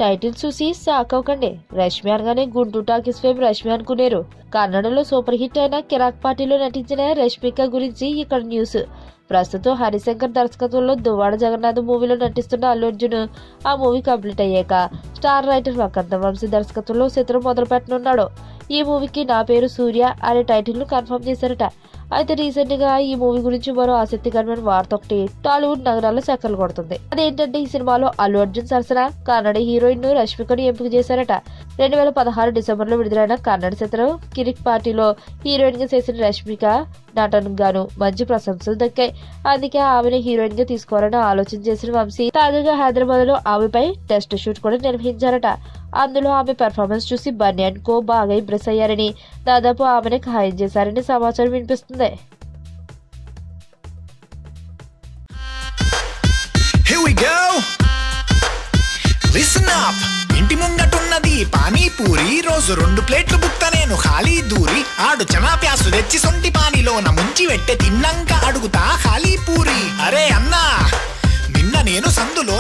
Title చూసి shock అవ్వకండి. రష్మి అనగానే గుంటూరు టాకీస్ ఫేమ్ రష్మి అనుకునేరు. కన్నడలో సూపర్ హిట్ అయిన కిరాక్ పార్టీలో నటించిన రష్మిక గురించి ఇక్కడ న్యూస్. ప్రస్తుతం హరిశంకర్ దర్శకత్వంలో దువ్వాడ జగన్నాథ్ మూవీలో నటిస్తున్న అల్లు అర్జున్ ఆ మూవీ కంప్లీట్ అయ్యాక స్టార్ రైటర్ వకంత వంశీ దర్శకత్వంలో చిత్రం మొదలు పెట్టనున్నాడు. ఈ మూవీకి నా పేరు సూర్య అనే టైటిల్ ను కన్ఫర్మ్ చేశారట. అయితే రీసెంట్ గా ఈ మూవీ గురించి మరో ఆసక్తికరమైన వార్త ఒకటి టాలీవుడ్ నగరాల్లో చక్కర్లు కొడుతుంది. అదేంటంటే ఈ సినిమాలో అల్లు అర్జున్ సరసన కన్నడ హీరోయిన్ ను రష్మికను ఎంపిక చేశారట. 2016 డిసెంబర్ లో విడుదలైన కన్నడ చిత్రం కిరిక్ పార్టీలో హీరోయిన్ గా చేసిన రష్మిక నటనకు గాను మంచి ప్రశంసలు దక్కాయి. అందుకే ఆమెను హీరోయిన్ గా తీసుకోవాలని ఆలోచన చేసిన వంశీ తాజాగా హైదరాబాద్ లో ఆమెపై టెస్ట్ షూట్ కూడా నిర్వహించారట. అందులో ఆమె పెర్ఫార్మెన్స్ చూసి బన్నీ అండ్ కో బాగా ఇంప్రెస్ అయ్యారని, దాదాపు ఆమెను ఖాయం చేశారని సమాచారం వినిపిస్తుంది. ఇంటి ముంగటున్నది పానీపూరి, రోజు 2 ప్లేట్లు బుక్త నేను ఖాళీ దూరి, ఆడు చనా ప్యాసు తెచ్చి సొంటి పానీలోన ముంచి వెట్టె తిన్నంక అడుగుతా ఖాళీ పూరి. అరే అన్నా నిన్న నేను సందులో